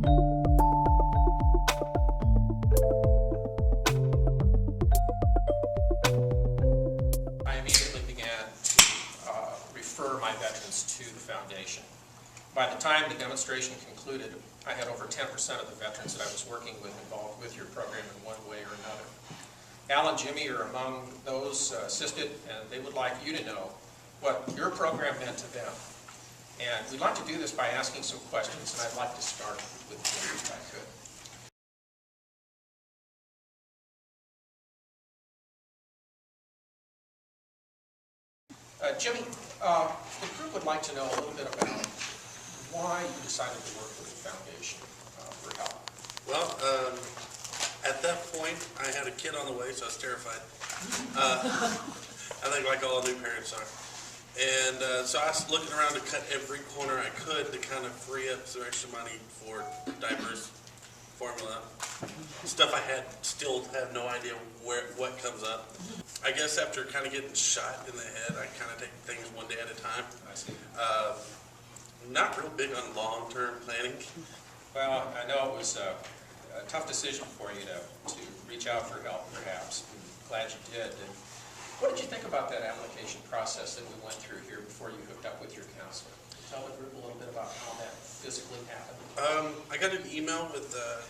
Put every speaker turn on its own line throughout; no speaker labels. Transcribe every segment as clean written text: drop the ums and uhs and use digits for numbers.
I immediately began to refer my veterans to the foundation. By the time the demonstration concluded, I had over 10% of the veterans that I was working with involved with your program in one way or another. Al and Jimmy are among those assisted, and they would like you to know what your program meant to them. And we'd like to do this by asking some questions, and I'd like to start with Jimmy if I could. Jimmy, the group would like to know a little bit about why you decided to work with the foundation for help.
Well, at that point, I had a kid on the way, so I was terrified. I think like all new parents are. And so I was looking around to cut every corner I could to kind of free up some extra money for diapers, formula, stuff I still have no idea what comes up. I guess after kind of getting shot in the head, I kind of take things one day at a time.
I see.
Not real big on long-term planning.
Well, I know it was a tough decision for you to reach out for help, perhaps. I'm glad you did. And what did you think about that application process that we went through here before you hooked up with your counselor? Tell the group a little bit about how that physically happened.
I got an email with a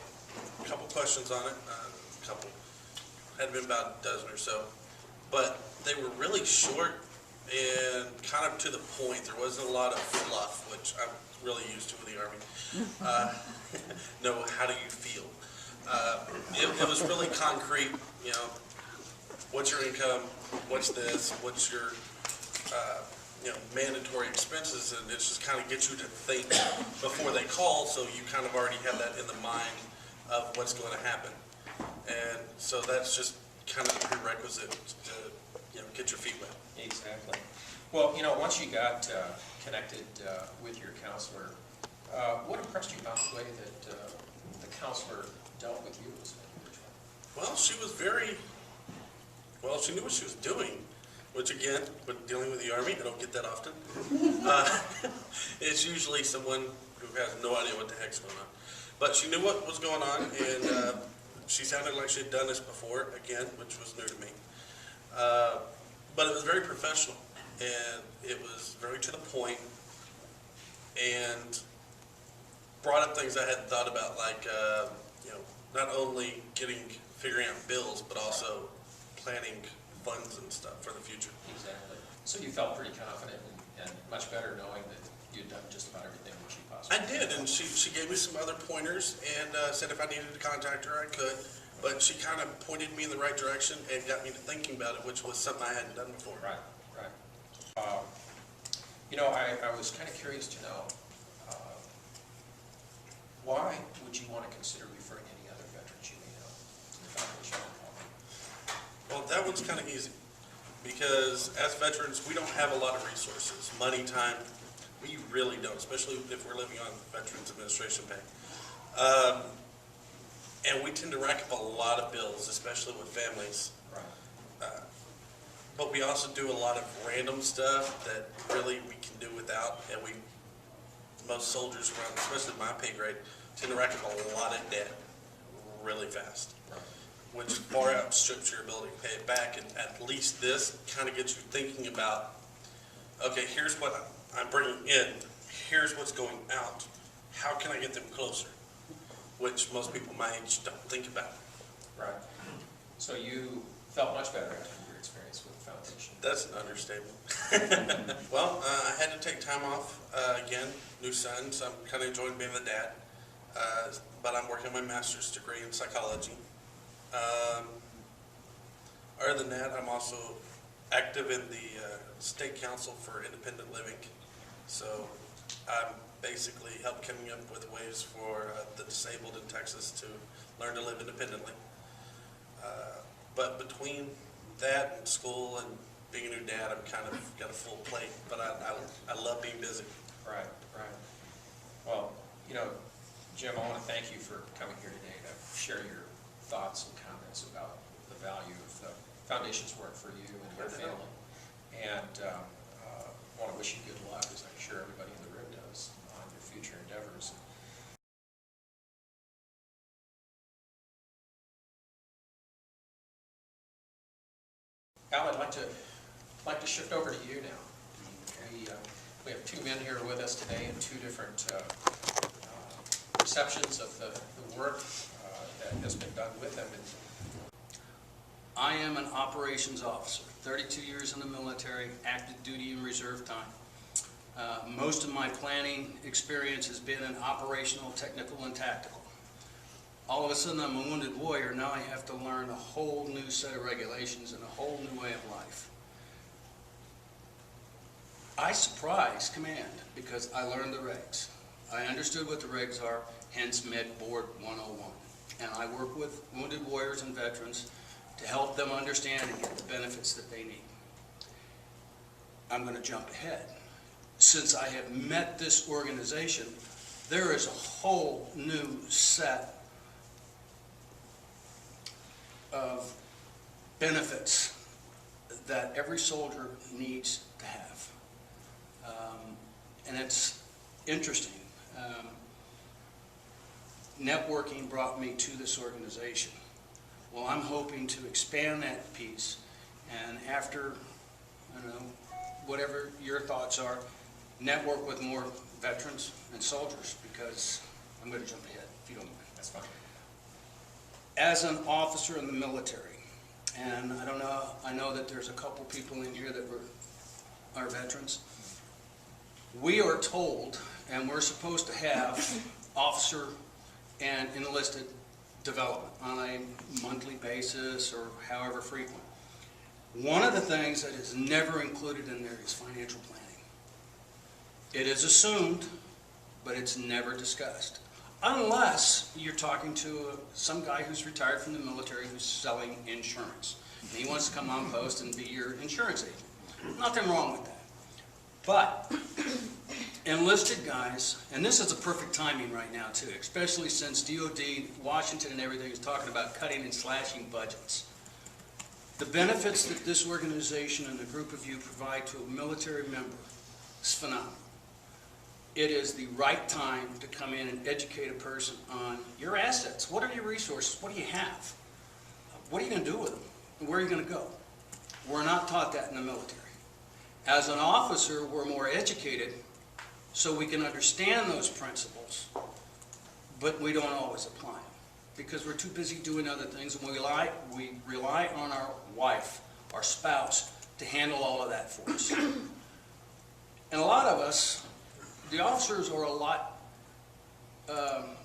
couple questions on it. Had been about a dozen or so, but they were really short and kind of to the point. There wasn't a lot of fluff, which I'm really used to with the Army. No, how do you feel? It was really concrete. You know, what's your income? What's this? What's your mandatory expenses? And it's just kind of get you to think before they call, so you kind of already have that in the mind of what's going to happen. And so that's just kind of the prerequisite to get your feet wet.
Exactly. Well, once you got connected with your counselor, what impressed you about the way that the counselor dealt with you as an individual?
Well, she knew what she was doing, which again, with dealing with the Army, I don't get that often. It's usually someone who has no idea what the heck's going on. But she knew what was going on, and she sounded like she had done this before, again, which was new to me. But it was very professional, and it was very to the point, and brought up things I hadn't thought about, like not only figuring out bills, but also planning funds and stuff for the future.
Exactly. So you felt pretty confident and much better knowing that you'd done just about everything that she possibly
I did, and she gave me some other pointers and said if I needed to contact her, I could. But she kind of pointed me in the right direction and got me to thinking about it, which was something I hadn't done before.
Right, right. I was kind of curious to know, why would you want to consider referring any other veterans you may know to the Foundation?
Well, that one's kind of easy, because as veterans, we don't have a lot of resources, money, time. We really don't, especially if we're living on Veterans Administration pay. And we tend to rack up a lot of bills, especially with families.
Right.
But we also do a lot of random stuff that really we can do without, and most soldiers around, especially my pay grade, tend to rack up a lot of debt really fast.
Right.
Which far outstrips your ability to pay it back, and at least this kind of gets you thinking about, okay, here's what I'm bringing in, here's what's going out, how can I get them closer? Which most people my age don't think about.
Right. So you felt much better after your experience with the Foundation.
That's an understatement. Well, I had to take time off, again, new son, so I'm kind of enjoying being the dad. But I'm working on my master's degree in psychology. Other than that, I'm also active in the State Council for Independent Living. So I'm basically help coming up with ways for the disabled in Texas to learn to live independently. But between that and school and being a new dad, I've kind of got a full plate, but I love being busy.
Right, right. Well, Jim, I want to thank you for coming here today to share your thoughts and comments about the value of the Foundation's work for you and your family. And I want to wish you good luck, as I'm sure everybody in the room does, on your future endeavors. Al, I'd like to shift over to you now. We have two men here with us today in two different perceptions of the work that has been done with them.
I am an operations officer, 32 years in the military, active duty and reserve time. Most of my planning experience has been in operational, technical, and tactical. All of a sudden I'm a wounded warrior, now I have to learn a whole new set of regulations and a whole new way of life. I surprised command because I learned the regs. I understood what the regs are, hence Med Board 101. And I work with wounded warriors and veterans to help them understand and get the benefits that they need. I'm going to jump ahead. Since I have met this organization, there is a whole new set of benefits that every soldier needs to have. And it's interesting. Networking brought me to this organization. Well, I'm hoping to expand that piece, and after, I don't know, whatever your thoughts are, network with more veterans and soldiers, because I'm going to jump ahead, if you don't mind.
That's fine.
As an officer in the military, and I know that there's a couple people in here that are veterans. We are told, and we're supposed to have officer and enlisted development on a monthly basis or however frequent. One of the things that is never included in there is financial planning. It is assumed, but it's never discussed. Unless you're talking to some guy who's retired from the military who's selling insurance. And he wants to come on post and be your insurance agent. Nothing wrong with that. But enlisted guys, and this is a perfect timing right now too, especially since DOD, Washington and everything is talking about cutting and slashing budgets. The benefits that this organization and a group of you provide to a military member is phenomenal. It is the right time to come in and educate a person on your assets. What are your resources? What do you have? What are you going to do with them? And where are you going to go? We're not taught that in the military. As an officer, we're more educated so we can understand those principles, but we don't always apply them because we're too busy doing other things, and we rely on our wife, our spouse, to handle all of that for us. And a lot of us, the officers are a lot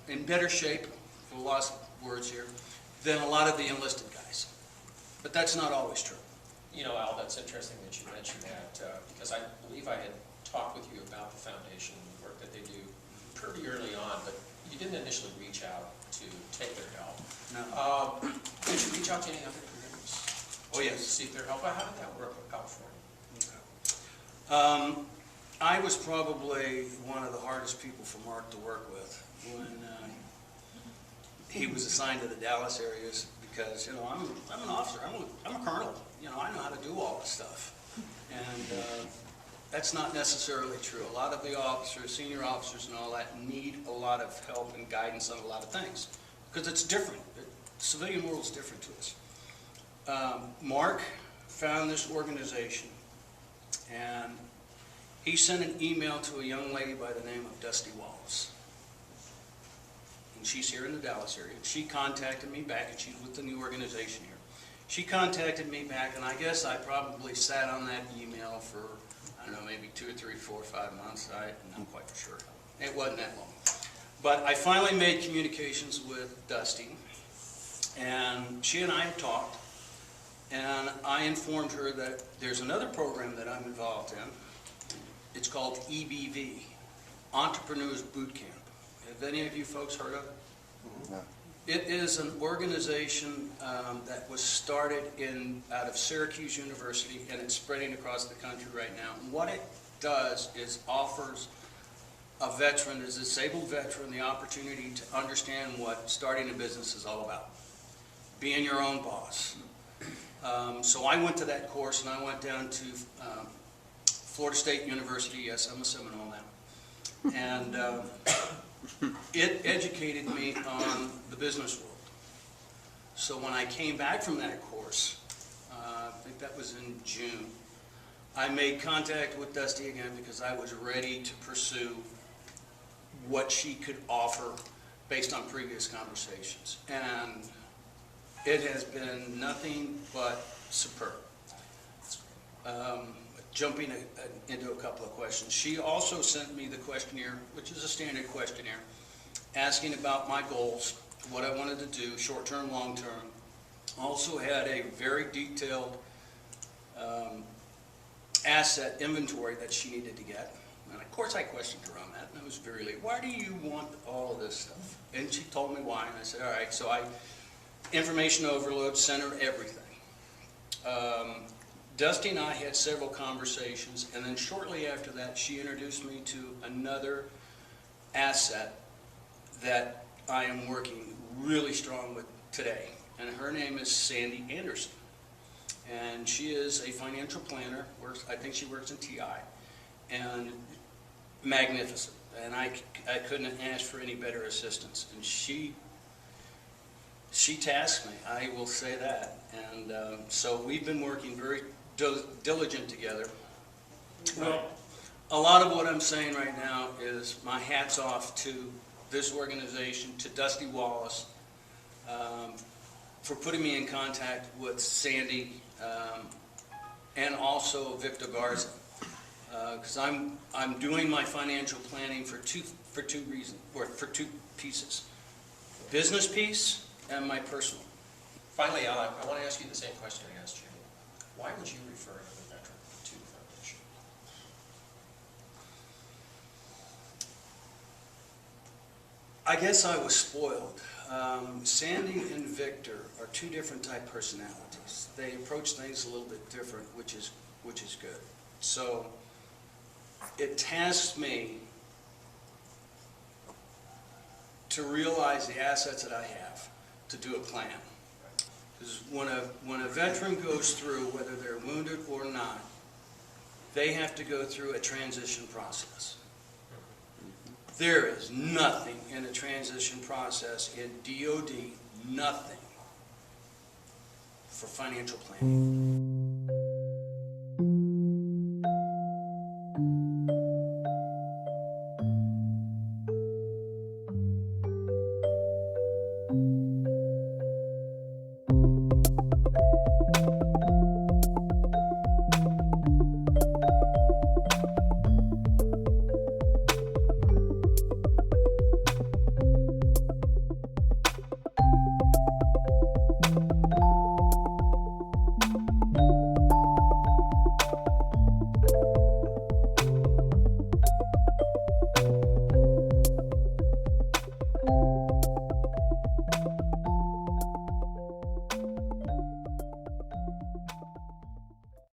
in better shape, for lots of words here, than a lot of the enlisted guys. But that's not always true.
You know, Al, that's interesting that you mentioned that because I believe I had talked with you about the foundation and the work that they do pretty early on, but you didn't initially reach out to take their help.
No.
Did you reach out to any other communities?
Oh, yes.
To seek their help? How did that work out for you?
Okay. I was probably one of the hardest people for Mark to work with when he was assigned to the Dallas areas because, you know, I'm an officer, I'm a colonel, you know, I know how to do all this stuff. And that's not necessarily true. A lot of the officers, senior officers and all that need a lot of help and guidance on a lot of things because it's different. The civilian world is different to us. Mark found this organization and he sent an email to a young lady by the name of Dusty Wallace. And she's here in the Dallas area. She contacted me back, and she's with the new organization here. She contacted me back, and I guess I probably sat on that email for, I don't know, maybe 2 or 3, 4, 5 months. I'm not quite sure. It wasn't that long. But I finally made communications with Dusty, and she and I had talked, and I informed her that there's another program that I'm involved in. It's called EBV, Entrepreneurs Boot Camp. Have any of you folks heard of it?
No.
It is an organization that was started out of Syracuse University, and it's spreading across the country right now. And what it does is offers a veteran, a disabled veteran, the opportunity to understand what starting a business is all about. Being your own boss. So I went to that course, and I went down to Florida State University. Yes, I'm a Seminole now. And it educated me on the business world. So when I came back from that course, think that was in June, I made contact with Dusty again because I was ready to pursue what she could offer based on previous conversations. And it has been nothing but superb. Jumping into a couple of questions. She also sent me the questionnaire, which is a standard questionnaire, asking about my goals, what I wanted to do, short-term, long-term. Also had a very detailed asset inventory that she needed to get. And of course I questioned her on that, and I was very late. Why do you want all of this stuff? And she told me why, and I said, all right. So I, information overload, sent her everything. Dusty and I had several conversations, and then shortly after that, she introduced me to another asset that I am working really strong with today. And her name is Sandy Anderson. And she is a financial planner, I think she works in TI, and magnificent. And I couldn't ask for any better assistance. And she tasked me, I will say that. And so we've been working very diligent together. Well, a lot of what I'm saying right now is my hat's off to this organization, to Dusty Wallace, for putting me in contact with Sandy, and also Victor Garza, because I'm doing my financial planning for two pieces: business piece and my personal.
Finally, Al, I want to ask you the same question I asked you. Why would you refer another veteran to the foundation?
I guess I was spoiled. Sandy and Victor are two different type personalities. They approach things a little bit different, which is good. So it tasks me to realize the assets that I have, to do a plan. Because when a veteran goes through, whether they're wounded or not, they have to go through a transition process. There is nothing in a transition process in DOD, nothing for financial planning.